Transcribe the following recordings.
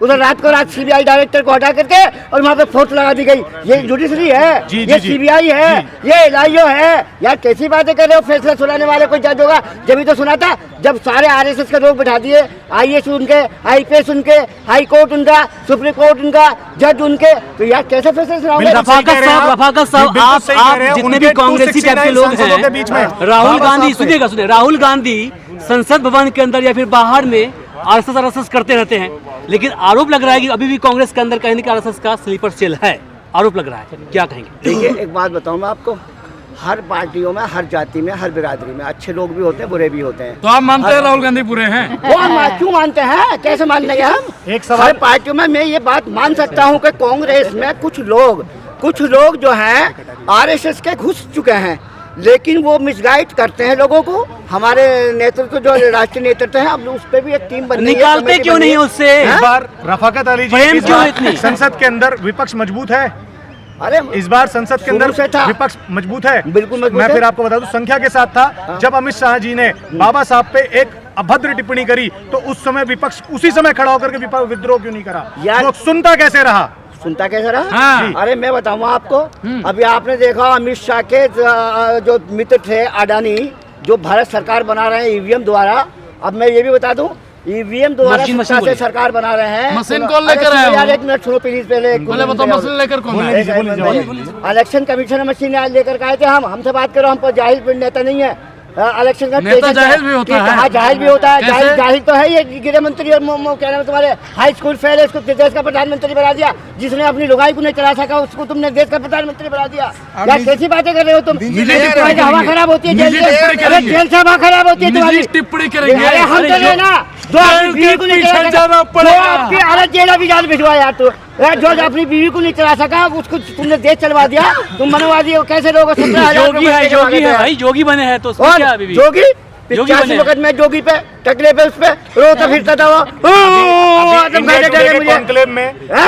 उधर रात को रात सीबीआई डायरेक्टर को हटा करके और वहाँ पे फोर्स लगा दी गई। ये जुडिशरी है, ये सीबीआई है, ये एलआईओ है। यार कैसी बातें कर रहे हो? फैसला सुनाने वाले कोई जज होगा? जब ही तो सुना था जब सारे आरएसएस के लोग बिठा दिए, आईएएस उनके, आईपीएस उनके, हाई कोर्ट उनका, सुप्रीम कोर्ट उनका, जज उनके, तो यार कैसे फैसला सुनाओगे? रफाकत साहब, आप जितने भी कांग्रेसी टाइप के लोग हैं, राहुल गांधी, सुनिएगा, राहुल गांधी संसद भवन के अंदर या फिर बाहर में आरएसएस करते रहते हैं, लेकिन आरोप लग रहा है कि अभी भी कांग्रेस के अंदर कहीं ना कहीं आरएसएस का स्लीपर सेल है, आरोप लग रहा है, क्या कहेंगे? देखिए एक बात बताऊं मैं आपको, हर पार्टियों में, हर जाति में, हर बिरादरी में अच्छे लोग भी होते हैं, बुरे भी होते हैं। तो आप मानते हैं राहुल गांधी बुरे हैं? वो हम क्यों मानते हैं? कैसे मान लेंगे हम? एक सवाल, हर पार्टियों में मैं ये बात मान सकता हूँ कि कांग्रेस में कुछ लोग जो हैं आरएसएस के घुस चुके हैं, लेकिन वो मिसगाइड करते हैं लोगों को। हमारे नेतृत्व जो राष्ट्रीय नेतृत्व है, अब उस पर भी एक टीम बनी है। निकालते क्यों नहीं उससे? इस बार रफाकत अली जी, संसद के अंदर विपक्ष मजबूत है? अरे इस बार संसद के अंदर विपक्ष मजबूत है, बिल्कुल मजबूत मैं है। फिर आपको बता दूं, संख्या के साथ था। जब अमित शाह जी ने बाबा साहब पे एक अभद्र टिप्पणी करी तो उस समय विपक्ष उसी समय खड़ा होकर के विद्रोह क्यों नहीं करा? वो सुनता कैसे रहा? हाँ। अरे मैं बताऊंगा आपको, अभी आपने देखा अमित शाह के जो मित्र थे अडानी, जो भारत सरकार बना रहे हैं ईवीएम द्वारा। अब मैं ये भी बता दूं, ईवीएम द्वारा से सरकार बना रहे हैं। मशीन कौन लेकर आया? यार एक मिनट सुनो प्लीज, पहले बताओ मशीन लेकर कौन आया? इलेक्शन कमीशन मशीन लेकर आए थे। हमसे बात करो, हम पर जाहिल नेता नहीं है। इलेक्शन का नेता जाहिल भी होता है। हाँ जाहिल भी होता है, जाहिल तो है। ये गृह मंत्री और क्या नाम है तुम्हारे, हाई स्कूल फेल है, इसको देश का प्रधानमंत्री बना दिया। जिसने अपनी लुगाई को नहीं चला सका उसको तुमने देश का प्रधानमंत्री बना दिया। यार कैसी बातें कर रहे हो तुम? हवा खराब होती है, जेल से हवा खराब होती है तुम्हारी। टिप्पणी करेंगे हम तो ना जो आपकी हालत जेल अभी जान भिजवा यार। तो जो अपनी बीवी को नहीं चला सका उसको तुमने देश चलवा दिया, तुम मनवादी हो। कैसे लोग जोगी है भाई, जोगी बने हैं तो जोगी 85 वक्त में जोगी पे टकले पे उस पे रोता फिरता था वो।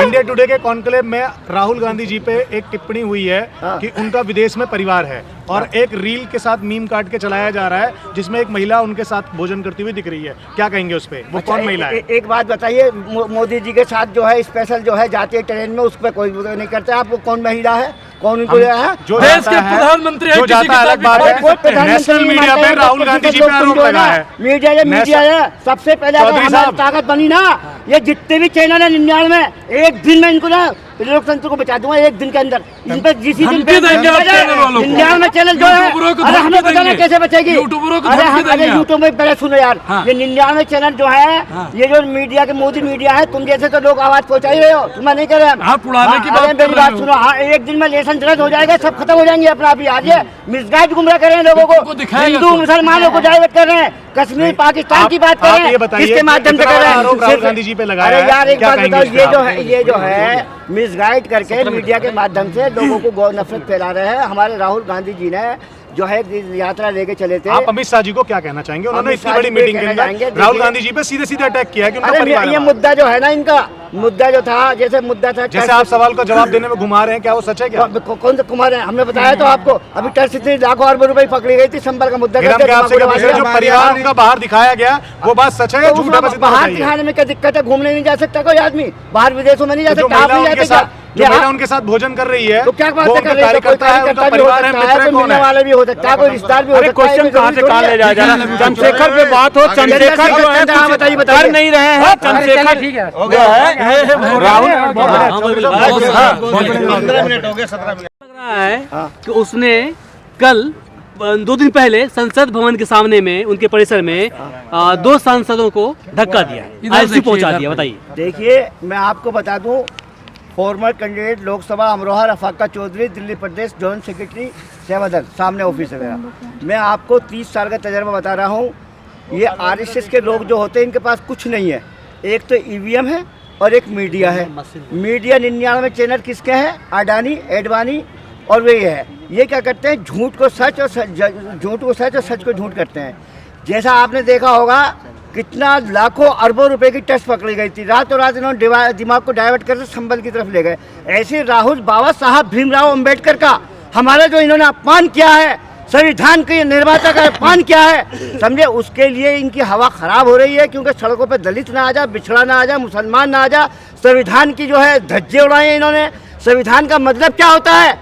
इंडिया टुडे के कॉन्क्लेव में राहुल गांधी जी पे एक टिप्पणी हुई है कि उनका विदेश में परिवार है, और एक रील के साथ मीम काट के चलाया जा रहा है जिसमें एक महिला उनके साथ भोजन करती हुई दिख रही है। क्या कहेंगे उस पे? वो कौन महिला है? एक बात बताइए, मोदी जी के साथ जो है स्पेशल जो है जातीय ट्रेन में, उस पर कोई नहीं करता। आपको कौन महिला है, कौन उनको है? जो देश के प्रधानमंत्री जो जाता है अलग बात है। नेशनल मीडिया पे राहुल गांधी जी पे आरोप लगा है। मीडिया है सबसे पहले हमारी ताकत बनी ना, ये जितने भी चैनल है 99 एक दिन में इनको ना लोकतंत्र को बचा दूंगा, एक दिन के अंदर। इन पर जिस दिन 99 चैनल जो है, अरे हमें बताना कैसे बचेगी? अरे यूट्यूब में पहले सुनो यार, ये 99 चैनल जो है, ये जो मीडिया के मोदी मीडिया है, तुम जैसे तो लोग आवाज पहुंचा ही रहे हो, तुम नहीं कर रहे। मेरी बात सुनो, हाँ एक दिन में लेसन जल्द हो जाएगा, सब खत्म हो जाएंगे अपना। अभी आज मिसगाइड गुमराह कर रहे हैं लोगों को, हिंदू मुसलमानों को डाइवर्ट कर रहे हैं, कश्मीर पाकिस्तान की बात कर रहे हैं, किसके माध्यम से कर रहे हैं? राहुल गांधी जी पे लगाया है। अरे यार एक बात बताओ, ये जो है मिसगाइड करके मीडिया के माध्यम से लोगों को नफरत फैला रहे हैं। हमारे राहुल गांधी जी ने जो है यात्रा लेके चले थे। आप अमित शाह जी को क्या कहना चाहेंगे? उन्होंने इतनी बड़ी मीटिंग के अंदर राहुल गांधी जी पे सीधे सीधे अटैक किया है कि उनका परिवार है। ये मुद्दा जो है ना, इनका मुद्दा जो था, जैसे मुद्दा था, जैसे आप सवाल का जवाब देने में घुमा रहे हैं, क्या वो सच है? क्या कौन से घुमा रहे हैं? हमने बताया तो आपको, अभी टर्स से लाखों अरबों रुपए पकड़ी गई थी संबल का मुद्दा। जो परिवार उनका बाहर दिखाया गया वो बात सच है? झूठा? बाहर दिखाने में क्या दिक्कत है? घूमने नहीं जा सकता कोई आदमी, बाहर विदेशों में नहीं जा सकता। आप नहीं जा जो महिला उनके साथ भोजन कर रही है, तो क्या बात कर रही है? कोई कार्यकर्ता भी हो सकता है, कोई मिलने वाले भी हो सकता है, कोई रिश्तेदार भी हो सकता है। क्वेश्चन कहाँ से कहाँ ले जा रहा है? चंद्रशेखर पे बात हो, चंद्रशेखर जो है कर नहीं रहे हैं। चंद्रशेखर ठीक है, राहुल 15 मिनट हो गए, 17 मिनट लग रहा है कि उसने कल 2 दिन पहले संसद भवन के सामने में, उनके परिसर में 2 सांसदों को धक्का दिया, आईसीयू पहुंचा दिया। बताइए। देखिए मैं आपको बता दूं, फॉर्मर कैंडिडेट लोकसभा अमरोहा रफाकत चौधरी, दिल्ली प्रदेश जॉइंट सेक्रेटरी सेवादल, सामने ऑफिस है मेरा। मैं आपको 30 साल का तजर्बा बता रहा हूँ। ये आरएसएस के लोग जो होते हैं, इनके पास कुछ नहीं है। एक तो ईवीएम है और एक मीडिया है। मीडिया 99 चैनल किसके हैं? अडानी, एडवानी और वे है। ये क्या करते हैं? झूठ को सच और झूठ को सच और सच को झूठ करते हैं। जैसा आपने देखा होगा, कितना लाखों अरबों रुपए की टैक्स पकड़ी गई थी, रातों रात इन्होंने दिमाग को डाइवर्ट करके संबल की तरफ ले गए। ऐसे राहुल बाबा साहब भीमराव अंबेडकर का, हमारा जो इन्होंने अपमान किया है, संविधान के निर्माता का अपमान क्या है, समझे। उसके लिए इनकी हवा खराब हो रही है, क्योंकि सड़कों पे दलित ना आ जा, बिछड़ा ना आ जा, मुसलमान ना आ जा। संविधान की जो है धज्जे उड़ाए इन्होंने। संविधान का मतलब क्या होता है,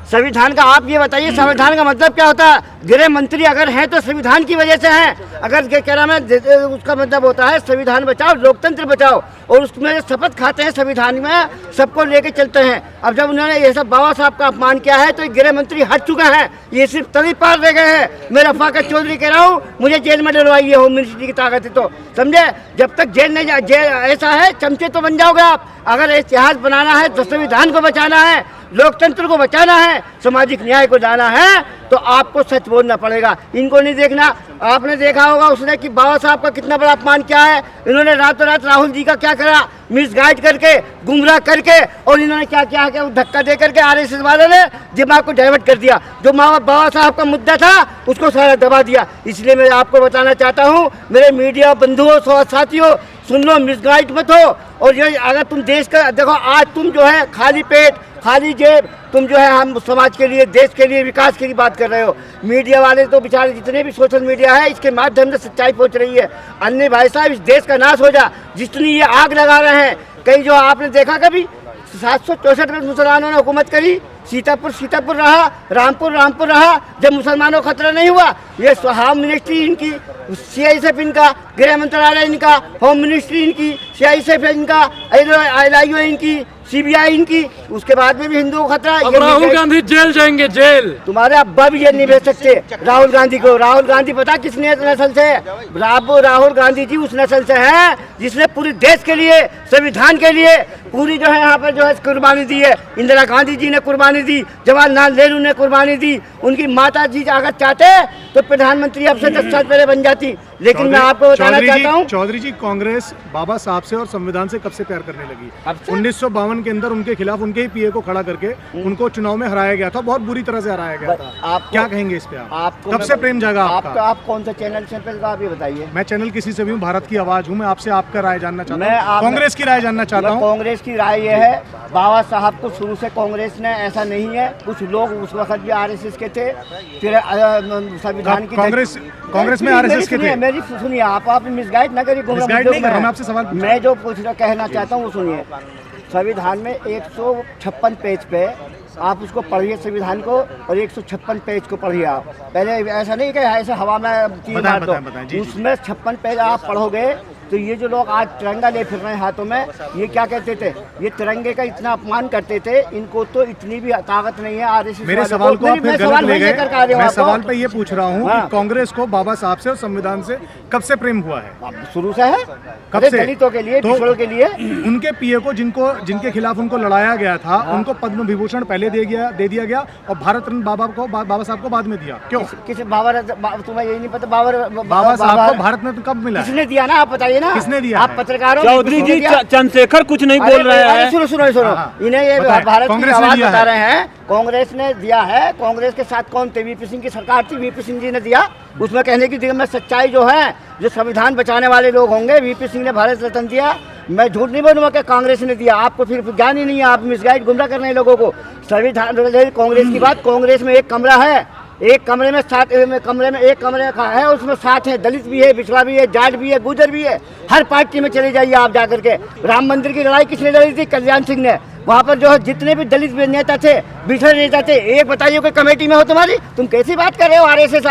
संविधान का आप ये बताइए, संविधान का मतलब क्या होता है। गृह मंत्री अगर हैं तो संविधान की वजह से हैं। अगर क्या नाम है, उसका मतलब होता है संविधान बचाओ, लोकतंत्र बचाओ, और उसमें शपथ खाते हैं, संविधान में सबको लेके चलते हैं। अब जब उन्होंने ये सब बाबा साहब का अपमान किया है तो ये गृह मंत्री हट चुके हैं, ये सिर्फ तभी पार रह गए हैं। मैं रफाकत चौधरी कह रहा हूँ, मुझे जेल में डलवाइए, होम मिनिस्ट्री की ताकत है तो, समझे। जब तक जेल नहीं ऐसा है, चमचे तो बन जाओगे आप। अगर इतिहास बनाना है तो संविधान को बचाना है, लोकतंत्र को बचाना है, सामाजिक न्याय को लाना है, तो आपको सच बोलना पड़ेगा। इनको नहीं देखना। आपने देखा होगा उसने कि बाबा साहब का कितना बड़ा अपमान किया है। इन्होंने रातों रात राहुल जी का क्या करा, मिसगाइड करके, गुमराह करके, और इन्होंने क्या किया कि धक्का दे करके आरएसएस वालों ने दिमाग को डाइवर्ट कर दिया। जो बाबा साहब का मुद्दा था उसको सारा दबा दिया। इसलिए मैं आपको बताना चाहता हूँ, मेरे मीडिया बंधुओं साथियों, सुन लो, मिसगाइड मत हो। और ये अगर तुम देश का देखो, आज तुम जो है खाली पेट खाली जेब, तुम जो है हम समाज के लिए, देश के लिए, विकास के लिए बात कर रहे हो। मीडिया वाले तो बेचारे, जितने भी सोशल मीडिया है, इसके माध्यम से सच्चाई पहुंच रही है। अन्य भाई साहब, इस देश का नाश हो जा, जितनी ये आग लगा रहे हैं। कई जो आपने देखा कभी 764 में मुसलमानों ने हुकूमत करी, सीतापुर रहा, रामपुर रहा, जब मुसलमानों को खतरा नहीं हुआ। ये होम मिनिस्ट्री इनकी, CISF इनका, गृह मंत्रालय इनका, होम मिनिस्ट्री इनकी, CISF इनका, LIO इनकी, CBI इनकी, उसके बाद में भी हिंदुओं को खतरा। राहुल गांधी जेल जाएंगे, जेल। तुम्हारे अब्बा भी जेल नहीं भेज सकते राहुल गांधी को। राहुल गांधी पता किस नस्ल से है? राहुल गांधी जी उस नस्ल से हैं जिसने पूरे देश के लिए, संविधान के लिए पूरी जो है यहाँ पर जो है कुर्बानी दी है। इंदिरा गांधी जी ने कुर्बानी दी, जवाहरलाल नेहरू ने कुर्बानी दी। उनकी माता जी अगर चाहते तो प्रधानमंत्री अब से 10 साल पहले बन जाती। लेकिन मैं आपको बताना चाहता हूँ, चौधरी जी, कांग्रेस बाबा साहब से और संविधान से कब से प्यार करने लगी? 1952 के अंदर उनके खिलाफ उनके ही PA को खड़ा करके उनको चुनाव में हराया गया था, बहुत बुरी तरह से हराया गया था। आप क्या कहेंगे इस पे? आपको कब से प्रेम जागा आपका? आप कौन सा चैनल से आप ये बताइए। मैं चैनल किसी से भी हूँ, भारत की आवाज हूँ। मैं आपसे आपका राय जानना चाहता हूँ, कांग्रेस की राय जानना चाहता हूँ। कांग्रेस की राय ये है, बाबा साहब को शुरू से कांग्रेस ने, ऐसा नहीं है, कुछ लोग उस वक्त भी RSS के थे, फिर संविधान की कांग्रेस में RSS के थे। मेरी सुनिए, आप मिसगाइड ना करिए। मैं जो कहना चाहता हूँ वो सुनिए। संविधान में 156 पेज पे आप उसको पढ़िए, संविधान को, और 156 पेज को पढ़िए आप। पहले ऐसा नहीं कि ऐसे हवा में तीर मार दो, उसमें 56 पेज आप पढ़ोगे तो ये जो लोग आज तिरंगा ले फिर रहे हैं हाथों में, ये क्या कहते थे? ये तिरंगे का इतना अपमान करते थे। इनको तो इतनी भी ताकत नहीं है RSS। मेरे सवाल को आप फिर गलत ले गए। मैं सवाल पे ये पूछ रहा हूँ कि कांग्रेस को बाबा साहब से और संविधान से कब से प्रेम हुआ है? शुरू से है। कब से? दलितों के लिए, पिछड़ों के लिए। उनके PA को, जिनके खिलाफ उनको लड़ाया गया था, उनको पद्म विभूषण पहले दे दिया गया, और भारत रत्न बाबा साहब को बाद में दिया। क्यों? किसी तुम्हें यही नहीं पता? बाबा साहब को भारत रत्न कब मिला? किसने दिया ना, आप बताइए ना। किसने दिया? आप पत्रकार हो। चौधरी जी, चंद्रशेखर कुछ नहीं बोल रहे हैं। सुनो, इन्हें ये भारत की आवाज बता रहे हैं। कांग्रेस ने दिया है। कांग्रेस के साथ कौन थे? VP सिंह की सरकार थी, VP सिंह जी ने दिया। उसमें कहने की में सच्चाई जो है, जो संविधान बचाने वाले लोग होंगे, VP सिंह ने भारत रत्न दिया। मैं झूठ नहीं बोलूँगा कि कांग्रेस ने दिया। आपको फिर ज्ञान ही नहीं है, आप मिसगाइड, गुमराह कर रहे हैं लोगों को। संविधान कांग्रेस की बात, कांग्रेस में एक कमरा है, एक कमरे में 7 कमरे में एक कमरे का है, उसमें 7 है, दलित भी है, पिछड़ा भी है, जाट भी है, गुजर भी है। हर पार्टी में चले जाइए आप जाकर के। राम मंदिर की लड़ाई किसने लड़ी थी? कल्याण सिंह ने। वहाँ पर जो है जितने भी दलित नेता थे, बिछड़े नेता थे, एक बताइए कोई कमेटी में हो तुम्हारी? तुम कैसी बात कर रहे हो? RSS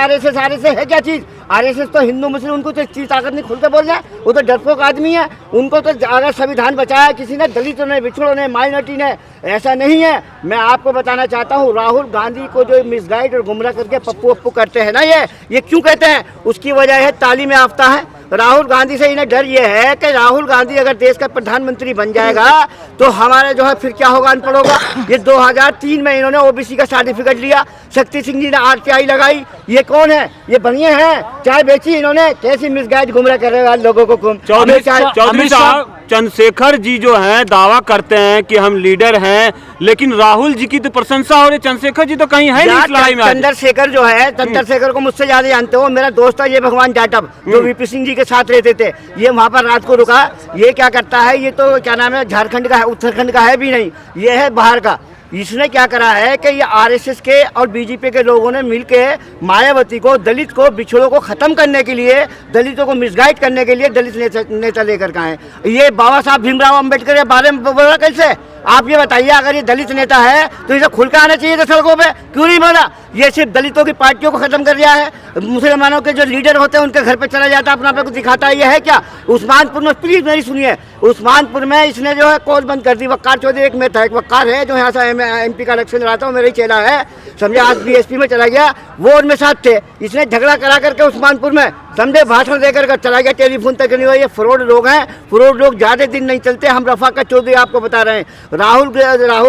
है क्या चीज़? RSS तो हिंदू मुस्लिम, उनको तो इतनी ताकत नहीं खुलकर बोलना है। वो तो डरपोक आदमी है। उनको तो अगर संविधान बचाया किसी ने, दलितों ने, बिछड़ों ने, माइनॉरिटी ने, ऐसा नहीं है। मैं आपको बताना चाहता हूँ, राहुल गांधी को जो मिसगाइड और गुमराह करके पप्पू करते हैं ना, ये क्यों कहते हैं? उसकी वजह है तालीम याफ्ता है। राहुल गांधी से इन्हें डर ये है कि राहुल गांधी अगर देश का प्रधानमंत्री बन जाएगा तो हमारे जो है फिर क्या होगा, अनपढ़ होगा। ये 2003 में इन्होंने OBC का सर्टिफिकेट लिया, शक्ति सिंह जी ने RTI लगाई। ये कौन है? ये बनिए हैं, चाय बेची इन्होंने। कैसी मिसगाइड गुमराह कर रहे हैं लोगों को। चौधरी साहब, चंद्रशेखर जी जो हैं दावा करते हैं कि हम लीडर हैं, लेकिन राहुल जी की तो प्रशंसा हो रही, चंद्रशेखर जी तो कहीं है नहीं इस लड़ाई में। चंद्रशेखर जो है, चंद्रशेखर को मुझसे ज्यादा जानते हो। मेरा दोस्त है ये भगवान जाटव, जो VP सिंह जी के साथ रहते थे। ये वहाँ पर रात को रुका। ये क्या करता है? ये तो क्या नाम है, झारखंड का है, उत्तराखंड का है भी नहीं, ये है बाहर का। इसने क्या करा है कि ये आरएसएस के और बीजेपी के लोगों ने मिलके मायावती को, दलित को, बिछड़ों को खत्म करने के लिए, दलितों को मिसगाइड करने के लिए दलित नेता लेकर के आए। ये बाबा साहब भीमराव अंबेडकर के बारे में बोला कैसे? आप ये बताइए, अगर ये दलित नेता है तो इसे खुल कर आना चाहिए था सड़कों पे, क्यों नहीं बोला? ये सिर्फ दलितों की पार्टियों को खत्म कर दिया है। मुसलमानों के जो लीडर होते हैं उनके घर पे चला जाता है, अपना कुछ दिखाता है। ये है क्या? उस्मानपुर में, प्लीज मेरी सुनिए, उस्मानपुर में इसने जो है कोर्ट बंद कर दी। वक्कार चौधरी एक में था, एक वक्कार है जो यहाँ से MP का इलेक्शन लड़ाता हूँ, मेरा ही चेला है, समझे, आज BSP में चला गया, वो उनमें साथ थे। इसने झगड़ा करा करके उस्मानपुर में, समझे, भाषण देकर चला गया, टेलीफोन तक नहीं हुआ। ये फ्रॉड लोग हैं, फ्रॉड लोग ज्यादा दिन नहीं चलते। हम रफाकत चौधरी आपको बता रहे हैं, राहुल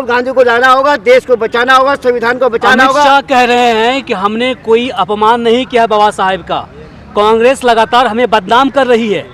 गांधी को लाना होगा, देश को बचाना होगा, संविधान को बचाना होगा। अमित शाह कह रहे हैं कि हमने कोई अपमान नहीं किया बाबा साहेब का, कांग्रेस लगातार हमें बदनाम कर रही है।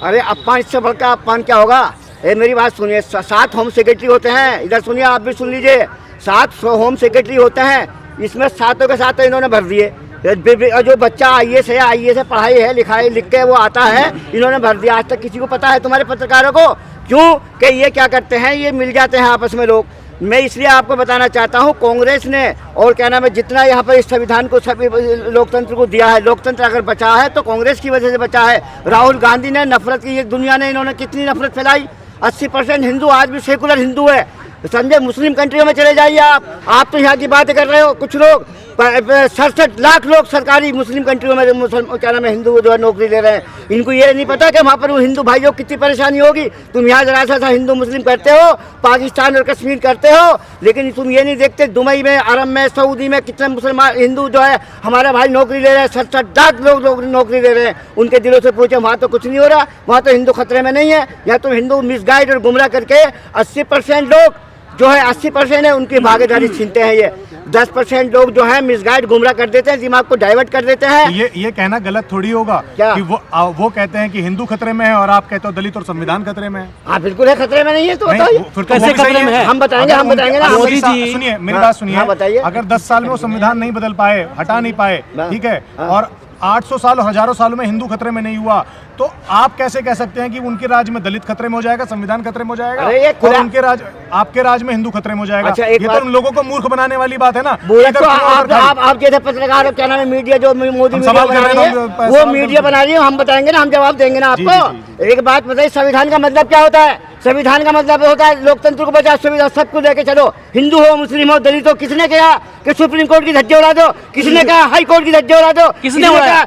अरे अपमान, इससे बढ़कर अपमान क्या होगा? मेरी बात सुनिए, 7 होम सेक्रेटरी होते हैं, इधर सुनिए, आप भी सुन लीजिए, 7 होम सेक्रेटरी होते हैं, इसमें 7 के 7 इन्होंने भर दिए। जो बच्चा IAS है, पढ़ाई है, लिखाई लिख के वो आता है, इन्होंने भर दिया। आज तक किसी को पता है तुम्हारे पत्रकारों को? क्यों कि ये क्या करते हैं, ये मिल जाते हैं आपस में लोग। मैं इसलिए आपको बताना चाहता हूँ, कांग्रेस ने और क्या नाम है, जितना यहाँ पर इस संविधान को, सभी लोकतंत्र को दिया है, लोकतंत्र अगर बचा है तो कांग्रेस की वजह से बचा है। राहुल गांधी ने नफरत की, ये दुनिया ने, इन्होंने कितनी नफरत फैलाई। 80% हिंदू आज भी सेकुलर हिंदू है, समझे। मुस्लिम कंट्रियों में चले जाइए आप तो यहाँ की बात कर रहे हो। कुछ लोग 67 लाख लोग सरकारी मुस्लिम कंट्रियों में क्या नाम है, हिंदू जो है नौकरी ले रहे हैं। इनको ये नहीं पता कि वहाँ पर वो हिंदू भाइयों को कितनी परेशानी होगी। तुम यहाँ जरा सा हिंदू मुस्लिम करते हो, पाकिस्तान और कश्मीर करते हो, लेकिन तुम ये नहीं देखते दुबई में, अरब में, सऊदी में कितने मुसलमान हिंदू जो है हमारे भाई नौकरी ले रहे हैं। 67 लाख लोग नौकरी ले रहे हैं। उनके दिलों से पूछे, वहाँ तो कुछ नहीं हो रहा, वहाँ तो हिंदू खतरे में नहीं है। या तो हिंदू मिसगाइड और गुमराह करके 80% लोग जो है, 80% है उनकी भागीदारी छीनते हैं। ये 10% लोग जो है मिसगाइड, गुमराह कर देते हैं, दिमाग को डाइवर्ट कर देते हैं। ये कहना गलत थोड़ी होगा क्या? कि वो कहते हैं कि हिंदू खतरे में है और आप कहते हो दलित और संविधान खतरे में है। हाँ बिल्कुल है, खतरे में नहीं है तो नहीं, बताइए फिर तो कैसे वो भी सही खतरे में है? हम बताएंगे ना। मोदी जी, सुनिए मेरी बात सुनिए, हाँ, बताइए। अगर 10 साल में वो संविधान नहीं बदल पाए, हटा नहीं पाए, हाँ। ठीक है, हाँ। और 800 साल और हजारों सालों में हिंदू खतरे में नहीं हुआ, तो आप कैसे कह सकते हैं कि उनके राज में दलित खतरे में हो जाएगा, संविधान खतरे में हो जाएगा, अरे ये और उनके राज, आपके राज में हिंदू खतरे में हो जाएगा? अच्छा, ये तो उन लोगों को मूर्ख बनाने वाली बात है ना। तो आप जैसे पत्रकार क्या नाम है, मीडिया जो मोदी मीडिया बना रही है, वो मीडिया बना रही है, हम बताएंगे ना, हम जवाब देंगे ना आपको। एक बात बताइए, संविधान का मतलब क्या होता है? संविधान का मतलब होता है लोकतंत्र को बचा, सुविधा सबको लेके चलो, हिंदू हो, मुस्लिम हो, दलित हो। किसने कहा कि सुप्रीम कोर्ट की धज्जे उड़ा दो? किसने कहा हाई कोर्ट की धज्जे उड़ा दो? किसने कहा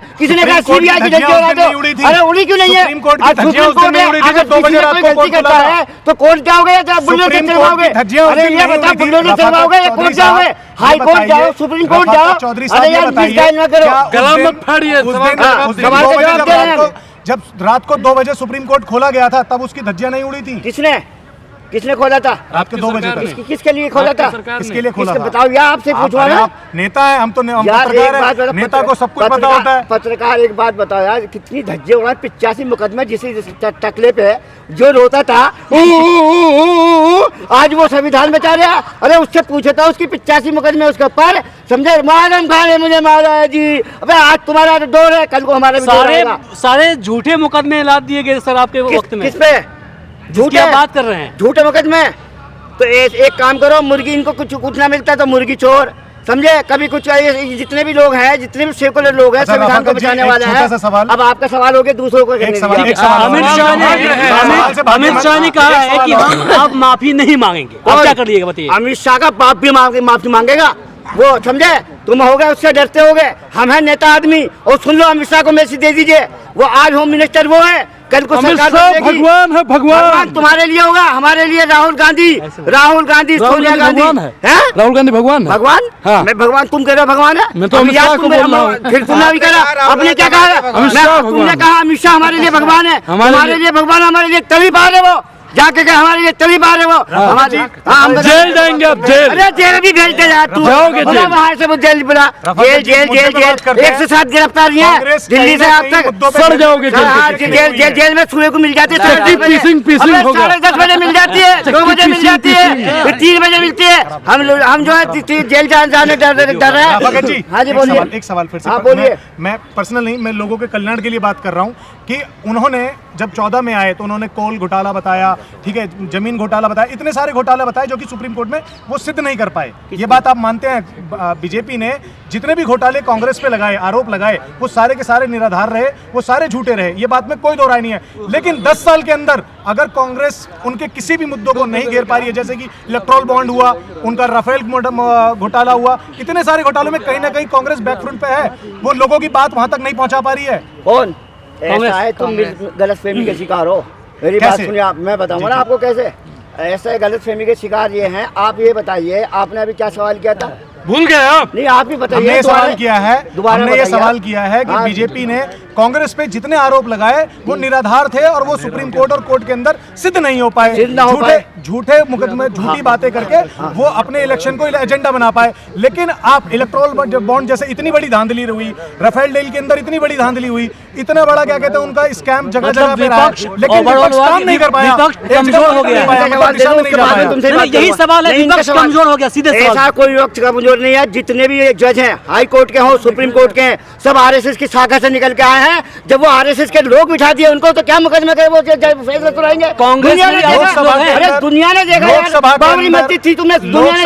CBI की धज्जे उड़ा दो? अरे उड़ी क्यों नहीं है? सुप्रीम कोर्ट अगर गलती करता है तो कोर्ट जाओगे या बुलडोजर चलवाओगे? अरे ये बताओ, बुलडोजर चलवाओगे या कोर्ट जाओगे? हाई कोर्ट जाओ, सुप्रीम कोर्ट जाओ। अरे यार मिसगाइड ना करो, गला मत फाड़िए। सवाल का जवाब दे रहे हैं। जब रात को 2 बजे सुप्रीम कोर्ट खोला गया था, तब उसकी धज्जियां नहीं उड़ी थी। किसने खोला था? रात के 2 बजे तक। किसके लिए खोला था? किसके लिए खोला था? बताओ यार, आपसे पूछवा ना। नेता है, हम तो यार एक पत्रकार बात हैं, बताओ, नेता को सब कुछ पता होता है। पत्रकार एक बात बताओ यार, कितनी धज्जे उड़ा, 85 मुकदमे जिस टकले पे जो रोता था आज वो संविधान बचा रहा। अरे उससे पूछा था, उसकी 85 मुकदमे उसके ऊपर, समझे, मारम खाने मुझे मारा है जी। अबे आज तुम्हारा तो दौर है, कल को हमारा भी दौर आएगा। सारे झूठे मुकदमे लाद दिए गए सर आपके वक्त में। किस पे झूठे बात कर रहे हैं? झूठे मुकदमे। तो एक काम करो, मुर्गी इनको कुछ ना मिलता तो मुर्गी चोर, समझे। कभी कुछ जितने भी लोग हैं, जितने भी सेकुलर लोग हैं, संविधान को बचाने वाले हैं। अब आपका सवाल हो गया दूसरों को। अमित शाह ने कहा है कि हम आप माफी नहीं मांगेंगे, आप क्या कर लिएगा बताइए? अमित शाह का बाप भी माफी मांगेगा वो, समझे। तुम हो गए उससे डरते हो गए, हम हैं नेता आदमी। और सुन लो, अमित शाह को मैसेज दे दीजिए, वो आज होम मिनिस्टर वो है, कल को सरकार भगवान है, भगवान तुम्हारे लिए होगा, हमारे लिए राहुल गांधी, सोनिया गांधी है। राहुल गांधी भगवान भगवान? हाँ। मैं भगवान, तुम कह रहे हो भगवान है? मैं तो अमित शाह को बोल रहा हूँ। फिर तुमने भी कहा, आपने क्या कहा? तुमने कहा अमित शाह हमारे लिए भगवान है, हमारे लिए भगवान, हमारे लिए तभी बाहर है वो, जाके कहा हमारे लिए तभी बाहर है वो। हमारे जेल जाएंगे आप, जेल। अरे जेल भी भेजते यार, तू बाहर से जेल बुला, जेल 107 गिरफ्तार है दिल्ली से आप तक, सड़ जाओगे जेल में सुने को मिल जाते, 10:30 मिल जाते। जाती है, 2 बजे मिल जाती है, फिर 3 बजे मिलती है। हम जो है जेल जाने डर रहे हैं। भगत जी, हाँ जी बोलिए। एक सवाल फिर से। हाँ बोलिए। मैं पर्सनल नहीं, मैं लोगों के कल्याण के लिए बात कर रहा हूँ कि उन्होंने जब 14 में आए तो उन्होंने कोल घोटाला बताया, ठीक है, जमीन घोटाला बताया, इतने सारे घोटाले बताए जो कि सुप्रीम कोर्ट में वो सिद्ध नहीं कर पाए। ये बात आप मानते हैं? बीजेपी ने जितने भी घोटाले कांग्रेस पे लगाए, आरोप लगाए, वो सारे के सारे निराधार रहे, वो सारे झूठे रहे, ये बात में कोई दो राय नहीं है। लेकिन 10 साल के अंदर अगर कांग्रेस उनके किसी भी मुद्दों को नहीं घेर पा रही है, जैसे कि इलेक्ट्रॉल बॉन्ड हुआ, उनका राफेल घोटाला हुआ, इतने सारे घोटालों में कहीं ना कहीं कांग्रेस बैकफ्रंट पे है, वो लोगों की बात वहां तक नहीं पहुंचा पा रही है। कौन ऐसा है? तुम गलत फहमी के शिकार हो। मेरी बात सुनिए, आप मैं बताऊंगा ना आपको कैसे। ऐसे गलत फहमी के शिकार ये हैं। आप ये बताइए, आपने अभी क्या सवाल किया था? भूल गए आप? नहीं, आप ही बताइए। हमने सवाल किया है, हमने ये बताइए। सवाल किया है कि हाँ। बीजेपी ने कांग्रेस पे जितने आरोप लगाए वो निराधार थे और वो सुप्रीम कोर्ट और कोर्ट के अंदर सिद्ध नहीं हो पाए। सिद्ध ना हो पाए। झूठे मुकदमे, झूठी बातें करके वो अपने इलेक्शन को एजेंडा बना पाए। लेकिन आप इलेक्ट्रोल बॉन्ड जैसे इतनी बड़ी धांधली हुई, राफेल डील के अंदर इतनी बड़ी धांधली हुई, इतना बड़ा क्या कहते हैं उनका स्कैम जगह जगह पे रहा, लेकिन विपक्ष काम नहीं कर पाया, कमजोर हो गया। यही सवाल है, विपक्ष कमजोर हो गया, सीधे सवाल। ऐसा कोई विपक्ष कमजोर नहीं है। जितने भी जज हैं, हाई कोर्ट के हो, सुप्रीम कोर्ट के हैं, सब आरएसएस की शाखा से निकल के आए हैं। जब वो आरएसएस के लोग बिठा दिए उनको, तो क्या मुकदमे करे वो फैसला सुनाएंगे? कांग्रेस दुनिया ने में देखा, अरे दुनिया ने देखा यार, बाबरी मस्जिद थी, तुमने दुनिया ने